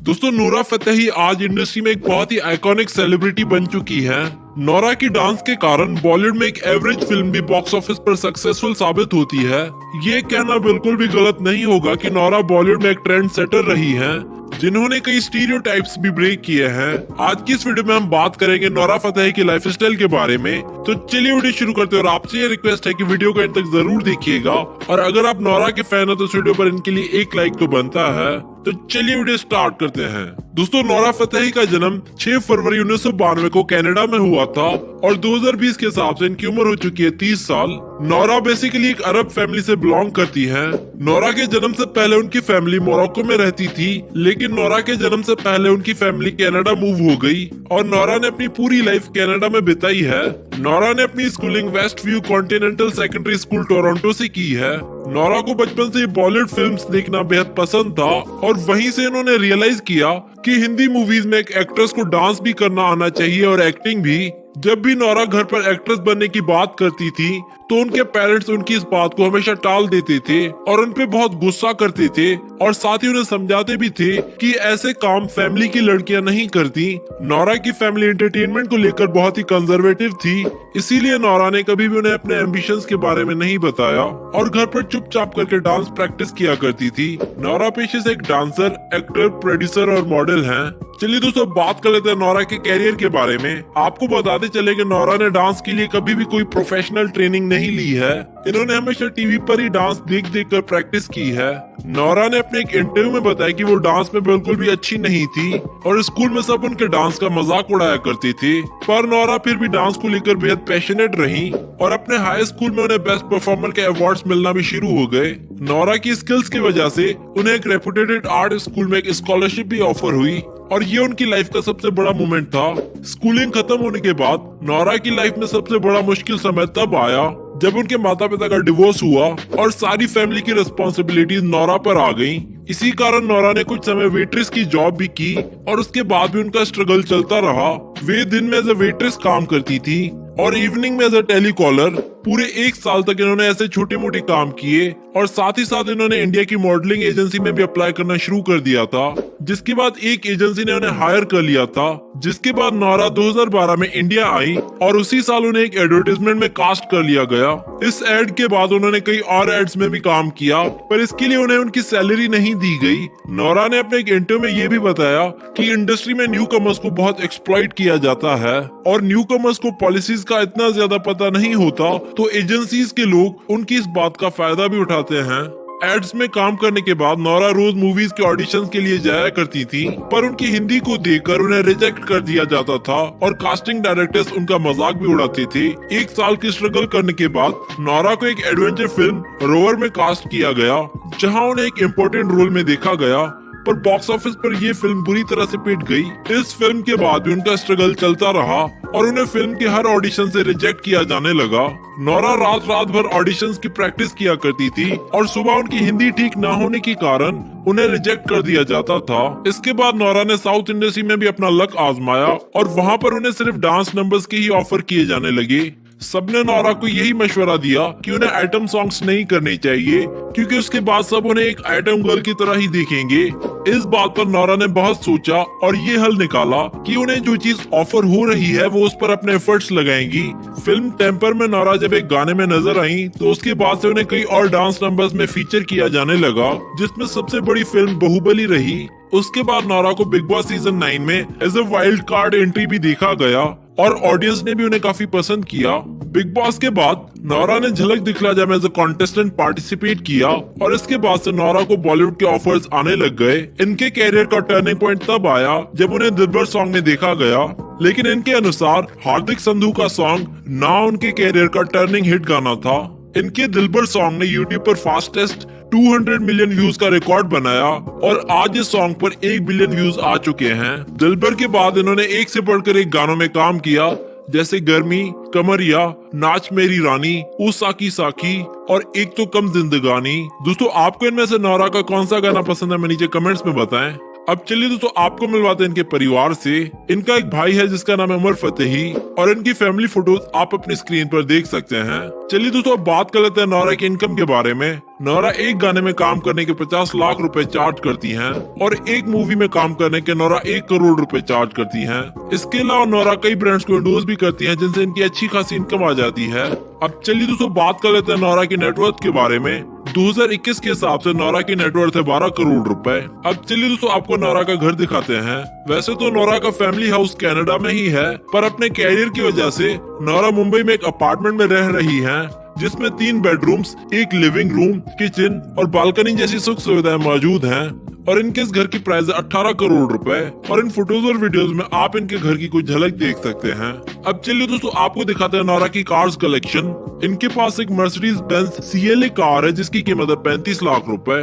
दोस्तों नूरा फतेही आज इंडस्ट्री में एक बहुत ही आइकॉनिक सेलिब्रिटी बन चुकी है। नोरा की डांस के कारण बॉलीवुड में एक एवरेज फिल्म भी बॉक्स ऑफिस पर सक्सेसफुल साबित होती है। ये कहना बिल्कुल भी गलत नहीं होगा कि नोरा बॉलीवुड में एक ट्रेंड सेटर रही है, जिन्होंने कई स्टीरियोटाइप्स भी ब्रेक किए हैं। आज की इस वीडियो में हम बात करेंगे नोरा फतेही की लाइफस्टाइल के बारे में। तो चलिए वीडियो शुरू करते हैं और आपसे ये रिक्वेस्ट है कि वीडियो को अंत तक जरूर देखिएगा, और अगर आप नोरा के फैन हो तो इस वीडियो पर इनके लिए एक लाइक तो बनता है। तो चलिए वीडियो स्टार्ट करते हैं। दोस्तों नोरा फतेही का जन्म 6 फरवरी 1992 को कनाडा में हुआ था और 2020 के हिसाब से इनकी उम्र हो चुकी है 30 साल। नोरा बेसिकली एक अरब फैमिली से बिलोंग करती है। नोरा के जन्म से पहले उनकी फैमिली मोरक्को में रहती थी, लेकिन नोरा के जन्म से पहले उनकी फैमिली कनाडा मूव हो गई और नोरा ने अपनी पूरी लाइफ कनाडा में बिताई है। नोरा ने अपनी schooling West View Continental secondary school Toronto से की है। नोरा को बचपन से बॉलीवुड फिल्म्स देखना बेहद पसंद था और वहीं से इन्होंने रियलाइज किया कि हिंदी मूवीज में एक एक्ट्रेस को डांस भी करना आना चाहिए और एक्टिंग भी। जब भी नोरा घर पर एक्ट्रेस बनने की बात करती थी तो उनके पेरेंट्स उनकी इस बात को हमेशा टाल देते थे और उन पे बहुत गुस्सा करते थे और साथ ही उन्हें समझाते भी थे कि ऐसे काम फैमिली की लड़कियां नहीं करती। नोरा की फैमिली एंटरटेनमेंट को लेकर बहुत ही कंजर्वेटिव थी, इसीलिए नोरा ने कभी भी उन्हें अपने एम्बिशंस के बारे में नहीं बताया और घर पर चुपचाप करके डांस प्रैक्टिस किया करती थी। नोरा पेशे से एक डांसर, एक्टर, प्रोड्यूसर और मॉडल हैं। चलिए दोस्तों बात कर लेते हैं नोरा के कैरियर के बारे में। आपको बताते चले कि नोरा ने डांस के लिए कभी भी कोई प्रोफेशनल ट्रेनिंग नहीं ली है। इन्होंने हमेशा टीवी पर ही डांस देख देख कर प्रैक्टिस की है। नोरा ने अपने एक इंटरव्यू में बताया कि वो डांस में बिल्कुल भी अच्छी नहीं थी और स्कूल में सब उनके डांस का मजाक उड़ाया करते थे, पर नोरा फिर भी डांस को लेकर बेहद पैशनेट रही और अपने हाई स्कूल में उन्हें बेस्ट परफॉर्मर के अवार्ड्स मिलना भी शुरू हो गए। नोरा की स्किल्स की वजह से उन्हें एक रेपुटेड आर्ट स्कूल में एक स्कॉलरशिप भी ऑफर हुई और ये उनकी लाइफ का सबसे बड़ा मोमेंट था। स्कूलिंग खत्म होने के बाद नोरा की लाइफ में सबसे बड़ा मुश्किल समय तब आया जब उनके माता पिता का डिवोर्स हुआ और सारी फैमिली की रिस्पॉन्सिबिलिटीज नोरा पर आ गईं। इसी कारण नोरा ने कुछ समय वेट्रेस की जॉब भी की और उसके बाद भी उनका स्ट्रगल चलता रहा। वे दिन में एज ए वेट्रेस काम करती थी और इवनिंग में एज ए टेलीकॉलर। पूरे 1 साल तक इन्होंने ऐसे छोटे मोटे काम किए और साथ ही साथ इन्होंने इंडिया की मॉडलिंग एजेंसी में भी अप्लाई करना शुरू कर दिया था, जिसके बाद एक एजेंसी ने उन्हें हायर कर लिया था। जिसके बाद नोरा 2012 में इंडिया आई और उसी साल उन्हें एक एडवर्टाइजमेंट में कास्ट कर लिया गया। इस एड के बाद उन्होंने कई और एड्स में भी काम किया, पर इसके लिए उन्हें उनकी सैलरी नहीं दी गई। नोरा ने अपने एक इंटरव्यू में ये भी बताया कि इंडस्ट्री में न्यू कमर्स को बहुत एक्सप्लॉइट किया जाता है और न्यू कमर्स को पॉलिसीज का इतना ज्यादा पता नहीं होता, तो एजेंसीज के लोग उनकी इस बात का फायदा भी उठाते हैं। एड्स में काम करने के बाद नोरा रोज मूवीज के ऑडिशंस के लिए जाया करती थी, पर उनकी हिंदी को देखकर उन्हें रिजेक्ट कर दिया जाता था और कास्टिंग डायरेक्टर्स उनका मजाक भी उड़ाते थे। 1 साल की स्ट्रगल करने के बाद नोरा को एक एडवेंचर फिल्म रोवर में कास्ट किया गया, जहां उन्हें एक इम्पोर्टेंट रोल में देखा गया, पर बॉक्स ऑफिस पर यह फिल्म बुरी तरह से पिट गई। इस फिल्म के बाद भी उनका स्ट्रगल चलता रहा और उन्हें फिल्म के हर ऑडिशन से रिजेक्ट किया जाने लगा। नोरा रात रात भर ऑडिशंस की प्रैक्टिस किया करती थी और सुबह उनकी हिंदी ठीक न होने के कारण उन्हें रिजेक्ट कर दिया जाता था। इसके बाद नोरा ने साउथ इंडस्ट्री में भी अपना लक आजमाया और वहाँ पर उन्हें सिर्फ डांस नंबर्स के ही ऑफर किए जाने लगे। सबने नोरा को यही मशवरा दिया कि उन्हें आइटम सॉन्ग्स नहीं करने चाहिए, क्योंकि उसके बाद सब उन्हें एक आइटम गर्ल की तरह ही देखेंगे। इस बात पर नोरा ने बहुत सोचा और ये हल निकाला कि उन्हें जो चीज ऑफर हो रही है वो उस पर अपने एफर्ट्स लगाएंगी। फिल्म टेम्पर में नोरा जब एक गाने में नजर आई तो उसके बाद से उन्हें कई और डांस नंबर्स में फीचर किया जाने लगा, जिसमें सबसे बड़ी फिल्म बाहुबली रही। उसके बाद नोरा को बिग बॉस सीजन 9 में as a wild card entry भी देखा गया और ऑडियंस ने भी उन्हें काफी पसंद किया। बिग बॉस के बाद नोरा ने झलक दिखला जब एज ए कॉन्टेस्टेंट पार्टिसिपेट किया और इसके बाद से नोरा को बॉलीवुड के ऑफर्स आने लग गए। इनके कैरियर का टर्निंग पॉइंट तब आया जब उन्हें दिलबर सॉन्ग में देखा गया, लेकिन इनके अनुसार हार्दिक संधू का सॉन्ग ना उनके कैरियर का टर्निंग हिट गाना था। इनके दिलबर सॉन्ग ने यूट्यूब पर फास्टेस्ट 200 मिलियन व्यूज का रिकॉर्ड बनाया और आज इस सॉन्ग पर 1 बिलियन व्यूज आ चुके हैं। दिलबर के बाद इन्होंने एक से बढ़कर एक गानों में काम किया, जैसे गर्मी, कमरिया, नाच मेरी रानी, ओ साकी साकी और एक तो कम जिंदगानी। दोस्तों आपको इनमें से नोरा का कौन सा गाना पसंद है, मैं नीचे कमेंट्स में बताएं। अब चलिए दोस्तों आपको मिलवाते हैं इनके परिवार से। इनका एक भाई है जिसका नाम है उमर फतेही और इनकी फैमिली फोटोज आप अपनी स्क्रीन पर देख सकते हैं। चलिए दोस्तों अब बात कर लेते हैं नौरा की इनकम के बारे में। नौरा एक गाने में काम करने के 50 लाख रुपए चार्ज करती हैं और एक मूवी में काम करने के नौरा 1 करोड़ रुपए चार्ज करती हैं। इसके अलावा नौरा कई ब्रांड्स को एंडोर्स भी करती हैं जिनसे इनकी अच्छी खासी इनकम आ जाती है। अब चलिए दोस्तों बात कर लेते हैं नौरा की नेटवर्थ के बारे में। 2021 के हिसाब से नौरा की नेटवर्थ है 12 करोड़ रुपए। अब चलिए दोस्तों आपको नौरा का घर दिखाते हैं। वैसे तो नौरा का फैमिली हाउस कनाडा में ही है, पर अपने कैरियर की वजह से नौरा मुंबई में एक अपार्टमेंट में रह रही है जिसमें 3 बेडरूम्स, एक लिविंग रूम, किचन और बालकनी जैसी सुख सुविधाएं मौजूद हैं। और इनके इस घर की प्राइस है 18 करोड़ रुपए और इन फोटोज और वीडियोस में आप इनके घर की कुछ झलक देख सकते हैं। अब चलिए दोस्तों आपको दिखाते हैं नौरा की कार्स कलेक्शन। इनके पास एक मर्सिडीज बेंज CLA कार है जिसकी कीमत है 35 लाख रुपए।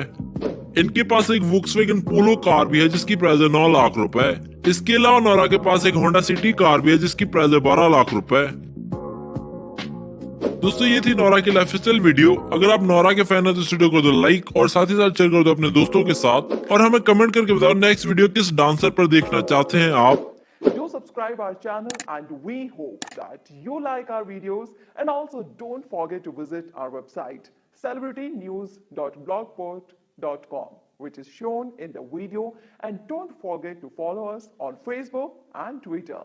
इनके पास एक वोक्सवैगन पोलो कार भी है जिसकी प्राइस है 9 लाख रुपए। इसके अलावा नौरा के पास एक होंडा सिटी कार भी है जिसकी प्राइस है 12 लाख रुपए। दोस्तों ये थी नौरा की लाइफस्टाइल वीडियो। अगर आप नौरा के फैन हो तो इस वीडियो को दो लाइक और साथ ही साथ शेयर कर दो अपने दोस्तों के साथ और हमें कमेंट करके बताओ नेक्स्ट वीडियो किस डांसर पर देखना चाहते हैं आप। Do subscribe our channel and we hope that you like our videos, and also don't forget to visit our website celebritynews.blogspot.com, which is shown in the video, and don't forget to follow us on Facebook and Twitter.